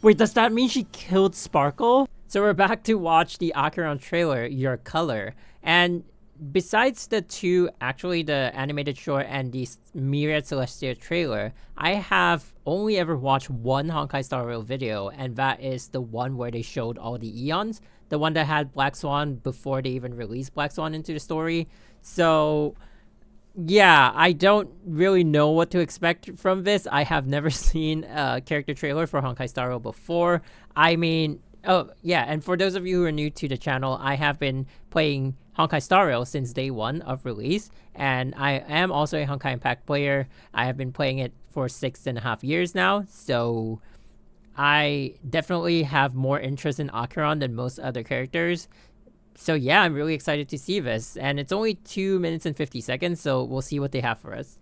Wait, does that mean she killed Sparkle? So we're back to watch the Acheron trailer, Your Color. And besides the two, actually the animated short and the Myriad Celestia trailer, I have only ever watched one Honkai Star Rail video, and that is the one where they showed all the Eons, the one that had Black Swan before they even released Black Swan into the story. So yeah, I don't really know what to expect from this. I have never seen a character trailer for Honkai Star Rail before. I mean, oh yeah, and for those of you who are new to the channel, I have been playing Honkai Star Rail since day one of release, and I am also a Honkai Impact player. I have been playing it for 6.5 years now, so I definitely have more interest in Acheron than most other characters. So yeah, I'm really excited to see this, and it's only 2 minutes and 50 seconds, so we'll see what they have for us.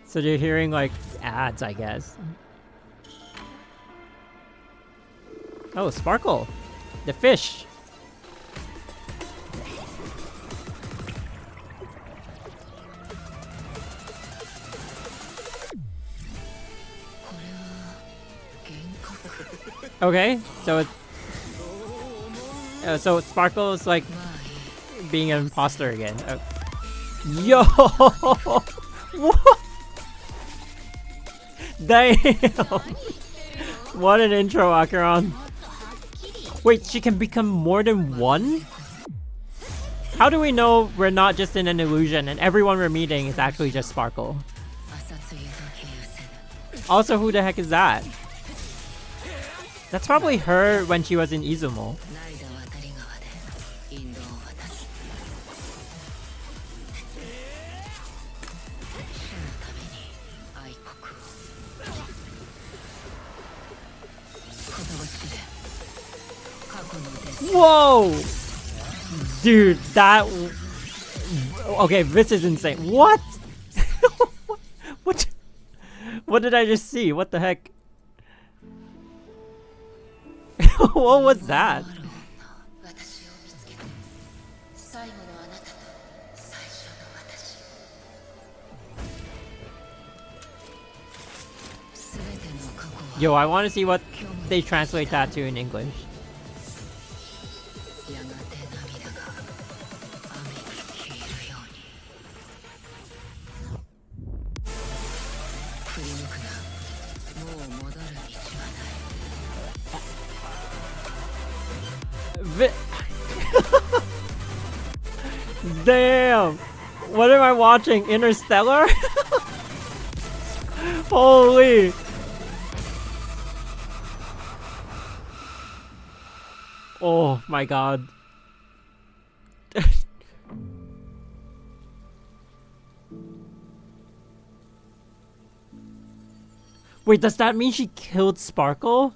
So you're hearing like ads, I guess. Oh, Sparkle, the fish. Okay, so it's so Sparkle is like being an imposter again. Yo, what? Damn! What an intro, Acheron. Wait, she can become more than one? How do we know we're not just in an illusion and everyone we're meeting is actually just Sparkle? Also, who the heck is that? That's probably her when she was in Izumo. Whoa! Dude, that... Okay, this is insane. What? What did I just see? What the heck? What was that? Yo, I want to see what they translate that to in English. Damn! What am I watching? Interstellar? Holy! Oh my god. Wait, does that mean she killed Sparkle?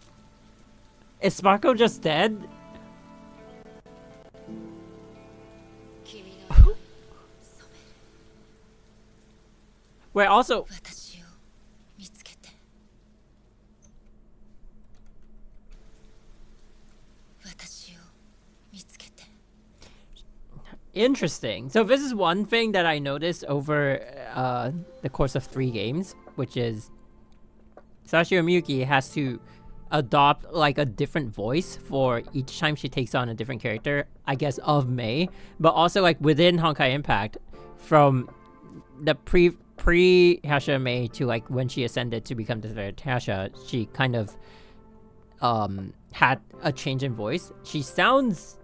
Is Sparkle just dead? Wait, also... Interesting. So this is one thing that I noticed over the course of 3 games, which is Sashio Miyuki has to adopt like a different voice for each time she takes on a different character, I guess, of Mei, but also like within Honkai Impact, from the pre-Hasha Mei to like when she ascended to become the third Hasha, she kind of had a change in voice. She sounds...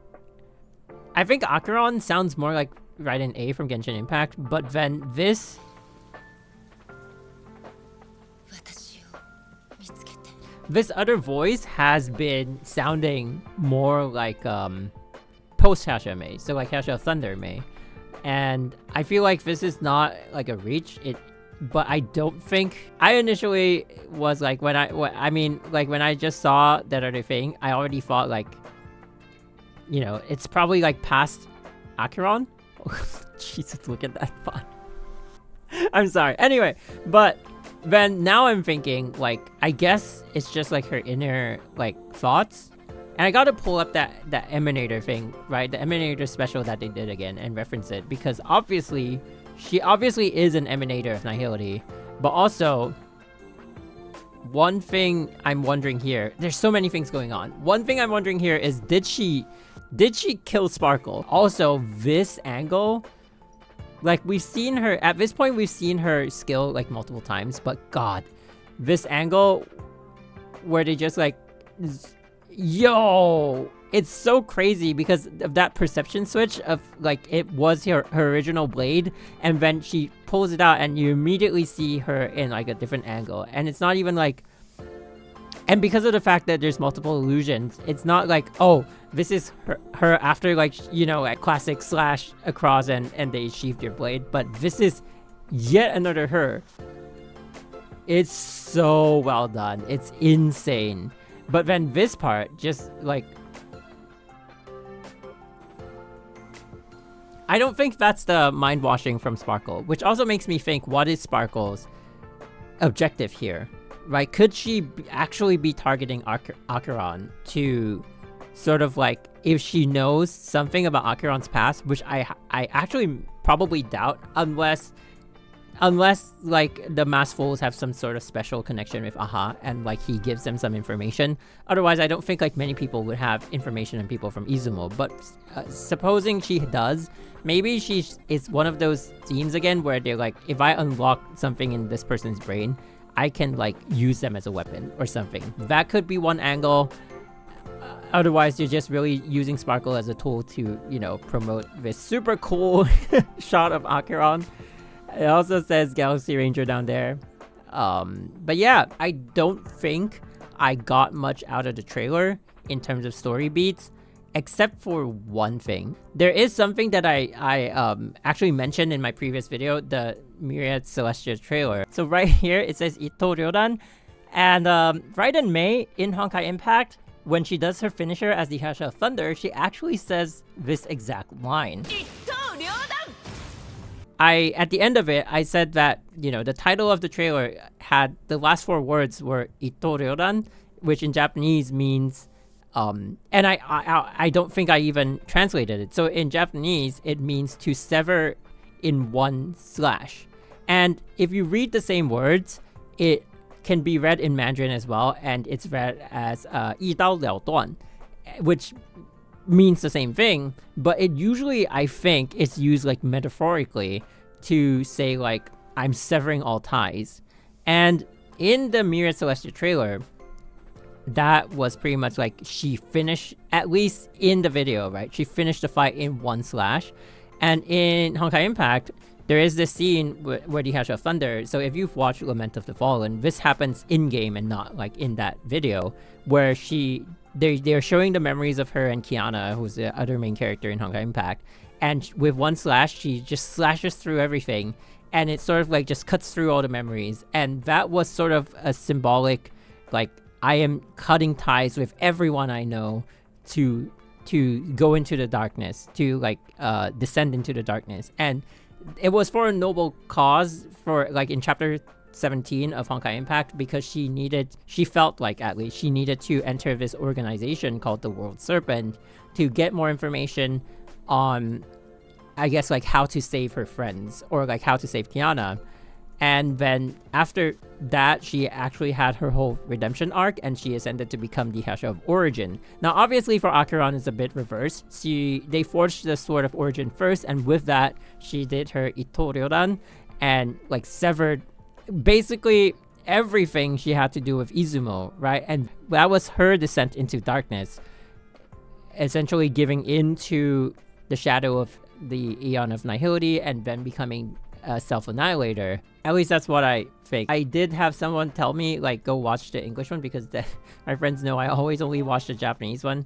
I think Acheron sounds more like Raiden A from Genshin Impact, but then this... This other voice has been sounding more like post-Hasha Mei, so like Hasha Thunder Mei. And I feel like this is not like a reach, but I don't think... I initially was like, when I just saw that other thing, I already thought like, you know, it's probably like past Acheron. Jesus, look at that font. I'm sorry. Anyway, but then now I'm thinking like, I guess it's just like her inner like thoughts And I gotta pull up that Emanator thing, right? The Emanator special that they did again and reference it, because obviously, she obviously is an Emanator of Nihility. But also, one thing I'm wondering here, there's so many things going on. One thing I'm wondering here is, did she kill Sparkle? Also, this angle, like, we've seen her, at this point, we've seen her skill, like, multiple times, but God, this angle where they just, like, yo, it's so crazy because of that perception switch of, like, it was her original blade, and then she pulls it out, and you immediately see her in, like, a different angle, and it's not even, like, and because of the fact that there's multiple illusions, it's not like, oh, this is her after, like, you know, a classic slash across and they sheathed your blade, but this is yet another her. It's so well done. It's insane. But then this part, just, like, I don't think that's the mind washing from Sparkle, which also makes me think, what is Sparkle's objective here? Right? Could she actually be targeting Acheron to sort of, like, if she knows something about Acheron's past, which I actually probably doubt, unless like the Masked Fools have some sort of special connection with Aha and, like, he gives them some information. Otherwise, I don't think, like, many people would have information on people from Izumo. But supposing she does, maybe it's one of those scenes again where they're like, if I unlock something in this person's brain, I can, like, use them as a weapon or something. That could be one angle. Otherwise, you're just really using Sparkle as a tool to, you know, promote this super cool shot of Acheron. It also says Galaxy Ranger down there. But yeah, I don't think I got much out of the trailer in terms of story beats, except for one thing. There is something that I actually mentioned in my previous video, the Myriad Celestia trailer. So right here, it says Ito Ryodan. And right in May, in Honkai Impact, when she does her finisher as the Hasha of Thunder, she actually says this exact line. At the end of it, I said that, you know, the title of the trailer had, the last 4 words were Ito Ryodan, which in Japanese means, and I don't think I even translated it. So in Japanese, it means to sever in one slash. And if you read the same words, it can be read in Mandarin as well, and it's read as 一刀了断, which means the same thing, but it usually, I think, it's used, like, metaphorically to say, like, I'm severing all ties. And in the Myriad Celestia trailer, that was pretty much like she finished, at least in the video, right? She finished the fight in one slash. And in Honkai Impact, there is this scene where the Hasha of Thunder. So if you've watched Lament of the Fallen, this happens in-game and not, like, in that video, where they're showing the memories of her and Kiana, who's the other main character in Honkai Impact, and with one slash, she just slashes through everything, and it sort of, like, just cuts through all the memories. And that was sort of a symbolic, like, I am cutting ties with everyone I know to go into the darkness, to, like, descend into the darkness. And it was for a noble cause, for, like, in chapter 17 of Honkai Impact, because she felt like, at least, she needed to enter this organization called the World Serpent to get more information on, I guess, like, how to save her friends, or, like, how to save Kiana. And then after that, she actually had her whole redemption arc, and she ascended to become the Hasha of Origin. Now, obviously, for Acheron, it's a bit reversed. They forged the Sword of Origin first, and with that, she did her Ito Ryodan, and, like, severed basically everything she had to do with Izumo, right? And that was her descent into darkness, essentially giving into the shadow of the Aeon of Nihility and then becoming a self-annihilator. At least that's what I think. I did have someone tell me, like, go watch the English one, because my friends know I always only watch the Japanese one.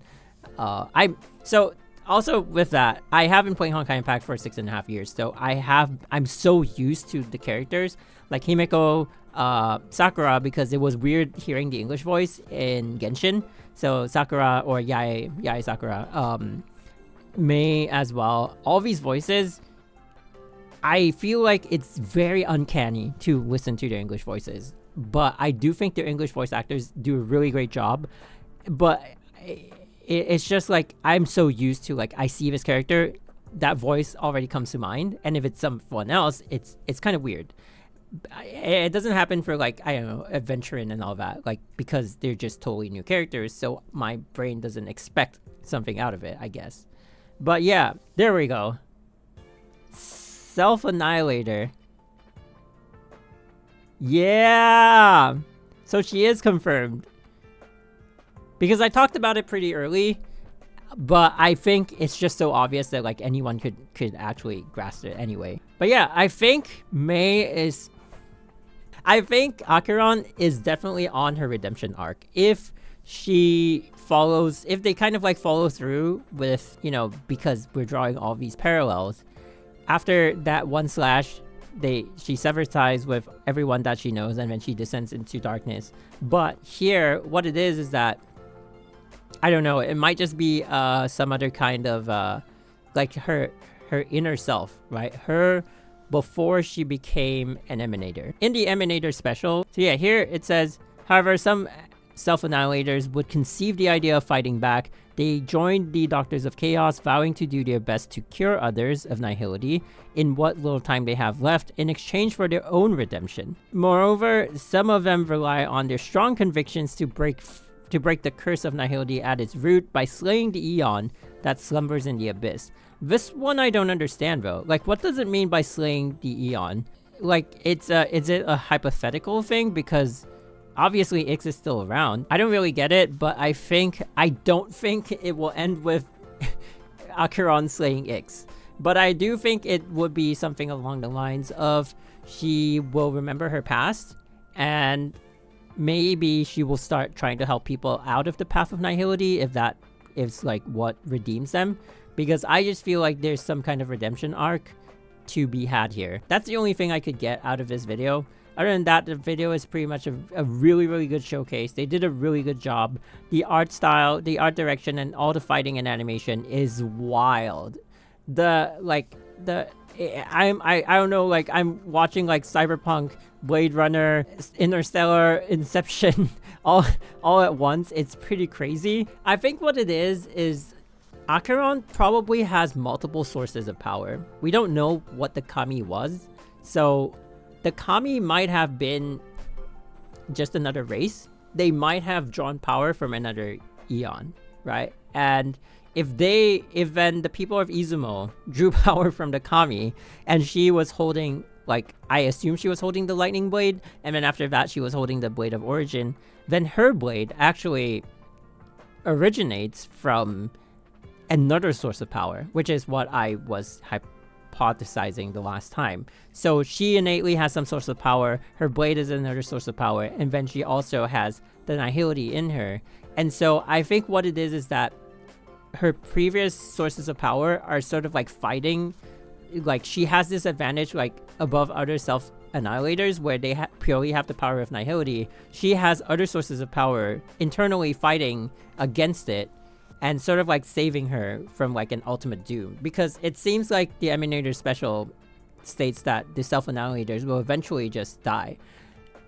So also with that, I have been playing Honkai Impact for 6.5 years, so I'm so used to the characters, like Himeko, Sakura, because it was weird hearing the English voice in Genshin. So Sakura, or Yae Sakura, Mei as well. All these voices, I feel like it's very uncanny to listen to their English voices, but I do think their English voice actors do a really great job. But it's just like I'm so used to, like, I see this character, that voice already comes to mind, and if it's someone else, it's kind of weird. It doesn't happen for, like, I don't know, Adventuring and all that, like, because they're just totally new characters, so my brain doesn't expect something out of it, I guess. But yeah, there we go. Self-Annihilator. Yeah! So she is confirmed. Because I talked about it pretty early, but I think it's just so obvious that, like, anyone could actually grasp it anyway. But yeah, I think Acheron is definitely on her redemption arc. If they kind of like follow through with, you know, because we're drawing all these parallels, after that one slash, she severs ties with everyone that she knows, and then she descends into darkness. But here, what it is that, I don't know, it might just be some other kind of like her inner self, right? Her before she became an Emanator. In the Emanator special, so yeah, here it says, however, some self-annihilators would conceive the idea of fighting back. They joined the Doctors of Chaos, vowing to do their best to cure others of nihility in what little time they have left in exchange for their own redemption. Moreover, some of them rely on their strong convictions to break the curse of nihility at its root by slaying the Eon that slumbers in the abyss. This one I don't understand though. Like, what does it mean by slaying the Eon? Like, is it a hypothetical thing? Because obviously Ix is still around. I don't really get it, but I don't think it will end with Acheron slaying Ix. But I do think it would be something along the lines of she will remember her past, and maybe she will start trying to help people out of the path of nihility if that is like what redeems them. Because I just feel like there's some kind of redemption arc to be had here. That's the only thing I could get out of this video. Other than that, the video is pretty much a really, really good showcase. They did a really good job. The art style, the art direction, and all the fighting and animation is wild. I don't know, like, I'm watching like Cyberpunk, Blade Runner, Interstellar, Inception all at once. It's pretty crazy. I think what it is Acheron probably has multiple sources of power. We don't know what the Kami was, so the Kami might have been just another race. They might have drawn power from another Eon, right? And if then the people of Izumo drew power from the Kami, and she was holding, like, I assume she was holding the lightning blade, and then after that she was holding the blade of origin, then her blade actually originates from another source of power, which is what I was hypothesizing the last time. So she innately has some source of power, her blade is another source of power, and then she also has the nihility in her. And so I think what it is that her previous sources of power are sort of like fighting, like she has this advantage like above other self-annihilators where they purely have the power of nihility. She has other sources of power internally fighting against it, and sort of like saving her from like an ultimate doom. Because it seems like the Emanator special states that the self-annihilators will eventually just die.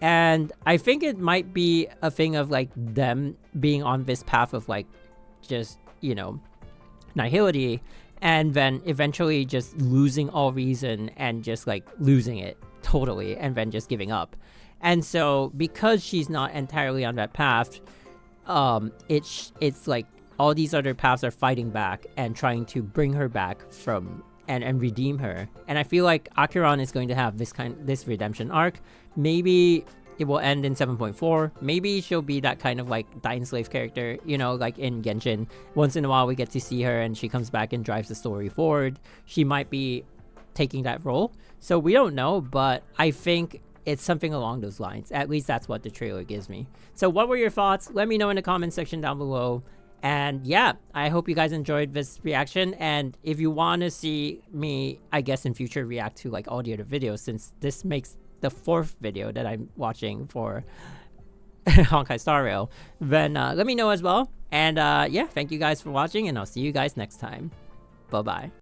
And I think it might be a thing of like them being on this path of like just, you know, nihility, and then eventually just losing all reason and just like losing it totally, and then just giving up. And so because she's not entirely on that path, it's like all these other paths are fighting back and trying to bring her back from and redeem her. And I feel like Acheron is going to have this redemption arc. Maybe it will end in 7.4. Maybe she'll be that kind of like dying slave character, you know, like in Genshin. Once in a while we get to see her and she comes back and drives the story forward. She might be taking that role. So we don't know, but I think it's something along those lines. At least that's what the trailer gives me. So what were your thoughts? Let me know in the comment section down below. And yeah, I hope you guys enjoyed this reaction. And if you want to see me, I guess in future, react to like all the other videos, since this makes the 4th video that I'm watching for Honkai Star Rail, then let me know as well. And yeah, thank you guys for watching, and I'll see you guys next time. Bye-bye.